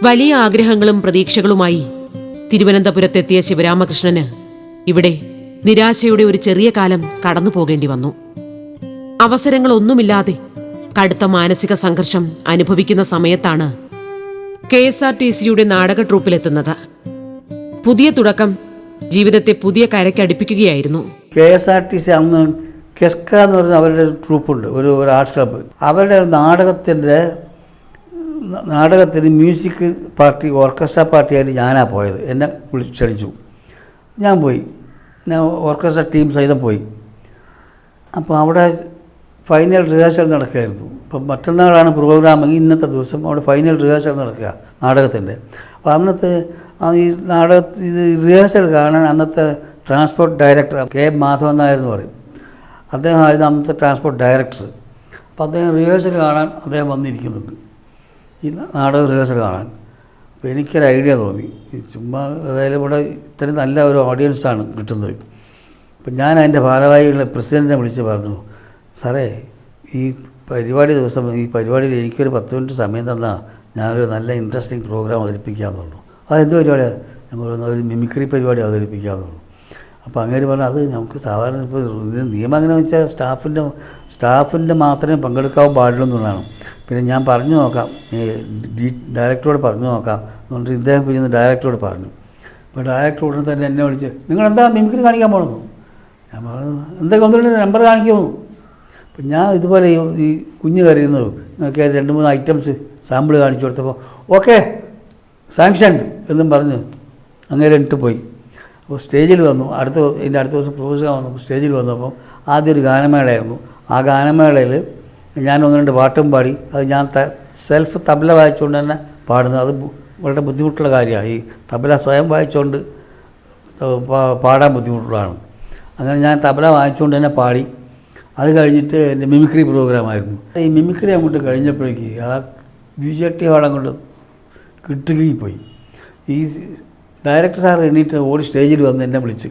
വലിയ ആഗ്രഹങ്ങളും പ്രതീക്ഷകളുമായി തിരുവനന്തപുരത്തെത്തിയ ശിവരാമകൃഷ്ണന് ഇവിടെ നിരാശയുടെ ഒരു ചെറിയ കാലം കടന്നു പോകേണ്ടി വന്നു. അവസരങ്ങളൊന്നുമില്ലാതെ കടുത്ത മാനസിക സംഘർഷം അനുഭവിക്കുന്ന സമയത്താണ് KSRTCയുടെ നാടക ട്രൂപ്പിലെത്തുന്നത്. പുതിയ തുടക്കം ജീവിതത്തെ പുതിയ കരയ്ക്കടുപ്പിക്കുകയായിരുന്നു. KSRTC അന്ന് കെസ്ക എന്ന് പറഞ്ഞ അവരുടെ ഒരു ട്രൂപ്പുണ്ട്, ഒരു ആർട്സ് ക്ലബ്ബ്. അവരുടെ നാടകത്തിന് മ്യൂസിക് പാർട്ടി, ഓർക്കസ്ട്ര പാർട്ടിയായിട്ട് ഞാനാണ് പോയത്. എന്നെ ക്ഷണിച്ചു, ഞാൻ പോയി. ഞാൻ ഓർക്കസ്ട്ര ടീം സഹിതം പോയി. അപ്പോൾ അവിടെ ഫൈനൽ റിഹേഴ്സൽ നടക്കുകയായിരുന്നു. അപ്പം മറ്റന്നാളാണ് പ്രോഗ്രാമെങ്കിൽ ഇന്നത്തെ ദിവസം അവിടെ ഫൈനൽ റിഹേഴ്സൽ നടക്കുക നാടകത്തിൻ്റെ. അപ്പോൾ അന്നത്തെ ഈ റിഹേഴ്സൽ കാണാൻ അന്നത്തെ ട്രാൻസ്പോർട്ട് ഡയറക്ടർ K. മാധവൻ നായരെന്ന് പറയും, അദ്ദേഹമായിരുന്നു അന്നത്തെ ട്രാൻസ്പോർട്ട് ഡയറക്ടർ. അപ്പോൾ അദ്ദേഹം റിഹേഴ്സൽ കാണാൻ അദ്ദേഹം വന്നിരിക്കുന്നുണ്ട്, ഈ നാടക റിഹേഴ്സൽ കാണാൻ. അപ്പോൾ എനിക്കൊരു ഐഡിയ തോന്നി, ചുമ്മാ അതായത് ഇവിടെ ഇത്രയും നല്ല ഒരു ഓഡിയൻസാണ് കിട്ടുന്നത്. അപ്പം ഞാൻ അതിൻ്റെ ഭാരവാഹികളുടെ പ്രസിഡൻറ്റിനെ വിളിച്ച് പറഞ്ഞു, സാറേ ഈ പരിപാടിയിൽ എനിക്കൊരു 10 മിനിറ്റ് സമയം തന്നാൽ ഞാനൊരു നല്ല ഇൻട്രസ്റ്റിംഗ് പ്രോഗ്രാം അവതരിപ്പിക്കാമെന്ന് പറഞ്ഞു. അതെന്ത് പരിപാടിയാണ്? ഞാൻ പറഞ്ഞു, ഒരു മിമിക്രി പരിപാടി അവതരിപ്പിക്കാമെന്ന് പറഞ്ഞു. അപ്പോൾ അങ്ങനെ പറഞ്ഞു, അത് നമുക്ക് സാധാരണ ഇപ്പോൾ നിയമം എങ്ങനെയാണെന്ന് വെച്ചാൽ സ്റ്റാഫിൻ്റെ മാത്രമേ പങ്കെടുക്കാൻ പാടുള്ളൂ എന്നുള്ളതാണ്. പിന്നെ ഞാൻ പറഞ്ഞു നോക്കാം, ഡയറക്ടറോട് പറഞ്ഞു നോക്കാം എന്നുകൊണ്ട് ഇദ്ദേഹം പിന്നെ ഡയറക്ടറോട് പറഞ്ഞു. അപ്പോൾ ഡയറക്ടർ ഉടനെ തന്നെ എന്നെ വിളിച്ച്, നിങ്ങളെന്താ മിമിക്രി കാണിക്കാൻ പോകണമെന്നു? ഞാൻ പറഞ്ഞു, എന്തൊക്കെ ഒന്നുമില്ല, നമ്പർ കാണിക്കുമോ? അപ്പം ഞാൻ ഇതുപോലെ ഈ കുഞ്ഞ് കരയുന്നതും നിങ്ങൾക്ക് 2-3 ഐറ്റംസ് സാമ്പിൾ കാണിച്ചു കൊടുത്തപ്പോൾ ഓക്കെ സാങ്ഷൻഡ് എന്നും പറഞ്ഞ് അങ്ങനെ ഇട്ട് പോയി. അപ്പോൾ സ്റ്റേജിൽ വന്നു, അടുത്ത ദിവസം പ്രോഗ്രാം വന്നു. സ്റ്റേജിൽ വന്നപ്പോൾ ആദ്യം ഒരു ഗാനമേളയായിരുന്നു. ആ ഗാനമേളയിൽ ഞാൻ 1-2 പാട്ടും പാടി. അത് ഞാൻ സെൽഫ് തബല വായിച്ചുകൊണ്ട് തന്നെ പാടുന്നത്. അത് വളരെ ബുദ്ധിമുട്ടുള്ള കാര്യമാണ്. ഈ തബല സ്വയം വായിച്ചുകൊണ്ട് പാടാൻ ബുദ്ധിമുട്ടുള്ളതാണ്. അങ്ങനെ ഞാൻ തബല വായിച്ചുകൊണ്ട് തന്നെ പാടി. അത് കഴിഞ്ഞിട്ട് എൻ്റെ മിമിക്രി പ്രോഗ്രാമായിരുന്നു. ഈ മിമിക്രി അങ്ങോട്ട് കഴിഞ്ഞപ്പോഴേക്ക് ആ BJT ഹാൾ അങ്ങോട്ട് കിട്ടുകയും പോയി. ഈ ഡയറക്ടർ സാർ എണീറ്റ് ഓടി സ്റ്റേജിൽ വന്ന് എന്നെ വിളിച്ച്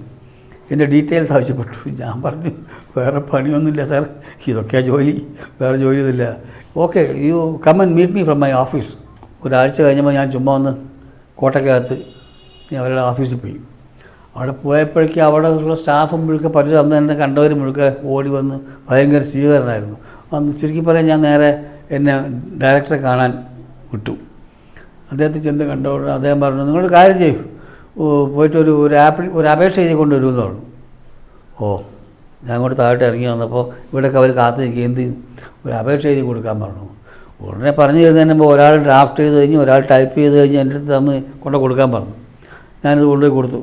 എൻ്റെ ഡീറ്റെയിൽസ് ആവശ്യപ്പെട്ടു. ഞാൻ പറഞ്ഞു, വേറെ പണിയൊന്നുമില്ല സാർ, ഇതൊക്കെയാണ് ജോലി, വേറെ ജോലിയൊന്നുമില്ല. Okay, you come and meet me from my office. ഒരാഴ്ച കഴിഞ്ഞപ്പോൾ ഞാൻ ചുമ്മാ ഒന്ന് കോട്ടയ്ക്കകത്ത് അവരുടെ ഓഫീസിൽ പോയി. അവിടെ പോയപ്പോഴേക്കും അവിടെ ഉള്ള സ്റ്റാഫും മുഴുക്കെ പലരും അന്ന് എന്നെ കണ്ടവരും മുഴുക്കെ ഓടി വന്ന് ഭയങ്കര സ്വീകരണമായിരുന്നു. അന്ന് ചുരുക്കി പറയാൻ ഞാൻ നേരെ എന്നെ ഡയറക്ടറെ കാണാൻ വിട്ടു. അദ്ദേഹത്തെ ചെന്ന് കണ്ടോട് അദ്ദേഹം പറഞ്ഞു, നിങ്ങളൊരു കാര്യം ചെയ്യൂ, പോയിട്ട് ഒരു അപേക്ഷ എഴുതി കൊണ്ടുവരുമെന്ന് പറഞ്ഞു. ഓ, ഞാൻ അങ്ങോട്ട് താഴോട്ട് ഇറങ്ങി വന്നപ്പോൾ ഇവിടെയൊക്കെ അവർ കാത്തു നിൽക്കുക, എന്ത് ഒരു അപേക്ഷ എഴുതി കൊടുക്കാൻ പറഞ്ഞു. ഉടനെ പറഞ്ഞു തരുന്നതിന് മുമ്പ് ഒരാൾ ഡ്രാഫ്റ്റ് ചെയ്ത് കഴിഞ്ഞ് ഒരാൾ ടൈപ്പ് ചെയ്ത് കഴിഞ്ഞ് എൻ്റെ അടുത്ത് തന്ന് കൊടുക്കാൻ പറഞ്ഞു. ഞാനിത് കൊണ്ടുപോയി കൊടുത്തു.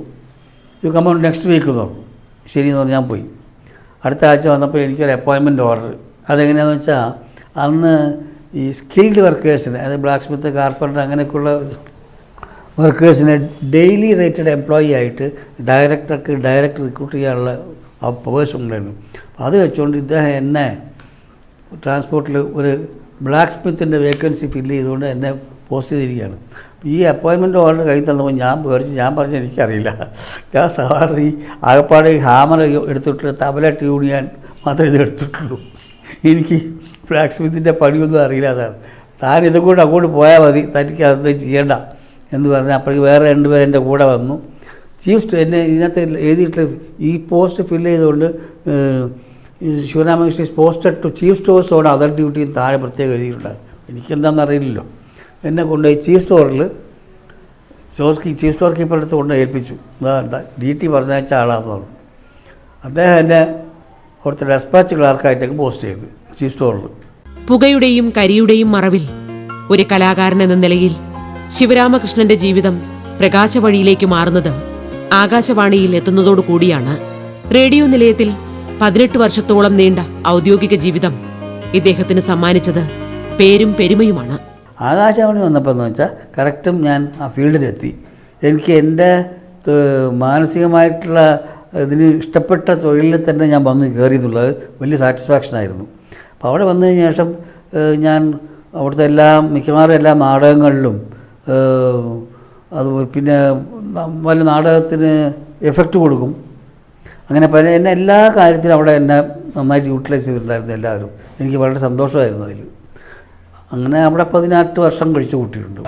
You come on next week എന്ന് പറഞ്ഞു. ശരിയെന്ന് പറഞ്ഞ് ഞാൻ പോയി. അടുത്ത ആഴ്ച വന്നപ്പോൾ എനിക്കൊരു അപ്പോയിൻമെൻറ്റ് ഓർഡർ. അതെങ്ങനെയാണെന്ന് വെച്ചാൽ അന്ന് ഈ സ്കിൽഡ് വർക്കേഴ്സിന്, അതായത് ബ്ലാക്ക് സ്മിത്ത്, കാർപ്പൻ്റർ അങ്ങനെയൊക്കെയുള്ള വർക്കേഴ്സിനെ ഡെയിലി റേറ്റഡ് എംപ്ലോയി ആയിട്ട് ഡയറക്ടർ റിക്രൂട്ട് ചെയ്യാനുള്ള പവേഴ്സ് ഉണ്ടായിരുന്നു. അത് വെച്ചുകൊണ്ട് ഇദ്ദേഹം എന്നെ ട്രാൻസ്പോർട്ടിൽ ഒരു ബ്ലാക്ക് സ്മിത്തിൻ്റെ വേക്കൻസി ഫില്ല് ചെയ്തുകൊണ്ട് എന്നെ പോസ്റ്റ് ചെയ്തിരിക്കുകയാണ്. ഈ അപ്പോയിൻമെൻറ്റ് ഓർഡർ കയ്യിൽ തന്നപ്പോൾ ഞാൻ പേടിച്ച് ഞാൻ പറഞ്ഞു, എനിക്കറിയില്ല, ഞാൻ സാധാരണ ഈ ആകപ്പാടെ ഹാമർ എടുത്തിട്ടുള്ള തബല ട്യൂൺ ചെയ്യാൻ മാത്രമേ ഇത് എടുത്തിട്ടുള്ളൂ, എനിക്ക് ബ്ലാക്ക് സ്മിത്തിൻ്റെ പണിയൊന്നും അറിയില്ല സാർ, താൻ ഇതും കൂടെ അങ്ങോട്ട് പോയാൽ മതി, തനിക്ക് അതൊന്നും ചെയ്യണ്ട എന്ന് പറഞ്ഞാൽ അപ്പോഴേക്ക് വേറെ 2 പേർ എൻ്റെ കൂടെ വന്നു. എന്നെ ഇതിനകത്ത് എഴുതിയിട്ട് ഈ പോസ്റ്റ് ഫില്ല് ചെയ്തുകൊണ്ട് Sivaramakrishnan is posted to chief stores on other duty താഴെ പ്രത്യേകം എഴുതിയിട്ടുണ്ട്. എനിക്കെന്താണെന്ന് അറിയില്ലല്ലോ. എന്നെ കൊണ്ടുപോയി ചീഫ് സ്റ്റോർ കീപ്പറുടെ അടുത്ത് കൊണ്ട് ഏൽപ്പിച്ചു. DT പറഞ്ഞയച്ച ആളാണെന്ന് പറഞ്ഞു. അദ്ദേഹം എന്നെ അവിടുത്തെ ഡെസ്പാച്ച് ക്ലാർക്കായിട്ടൊക്കെ പോസ്റ്റ് ചെയ്തു ചീഫ് സ്റ്റോറിൽ. പുകയുടെയും കരിയുടെയും മറവിൽ ഒരു കലാകാരൻ എന്ന നിലയിൽ ശിവരാമകൃഷ്ണന്റെ ജീവിതം പ്രകാശവഴിയിലേക്ക് മാറുന്നത് ആകാശവാണിയിൽ എത്തുന്നതോടു കൂടിയാണ്. റേഡിയോ നിലയത്തിൽ 18 വർഷത്തോളം നീണ്ട ഔദ്യോഗിക ജീവിതം ഇദ്ദേഹത്തിന് സമ്മാനിച്ചത് പേരും പെരുമയുമാണ്. ആകാശവാണി വന്നപ്പോൾ എന്ന് വെച്ചാൽ കറക്റ്റും ഞാൻ ആ ഫീൽഡിലെത്തി. എനിക്ക് എൻ്റെ മാനസികമായിട്ടുള്ള ഇതിന് ഇഷ്ടപ്പെട്ട തൊഴിലിൽ തന്നെ ഞാൻ വന്ന് കയറിയെന്നുള്ളത് വലിയ സാറ്റിസ്ഫാക്ഷനായിരുന്നു. അപ്പോൾ അവിടെ വന്നതിന് ശേഷം ഞാൻ അവിടുത്തെ മിക്കവാറും എല്ലാ നാടകങ്ങളിലും അത് പിന്നെ വല്ല നാടകത്തിന് എഫക്റ്റ് കൊടുക്കും. അങ്ങനെ എന്നെ എല്ലാ കാര്യത്തിലും അവിടെ എന്നെ നന്നായിട്ട് യൂട്ടിലൈസ് ചെയ്തിട്ടുണ്ടായിരുന്നു എല്ലാവരും. എനിക്ക് വളരെ സന്തോഷമായിരുന്നു അതിൽ. അങ്ങനെ അവിടെ 18 വർഷം കഴിച്ചു കൂട്ടിയിട്ടുണ്ട്.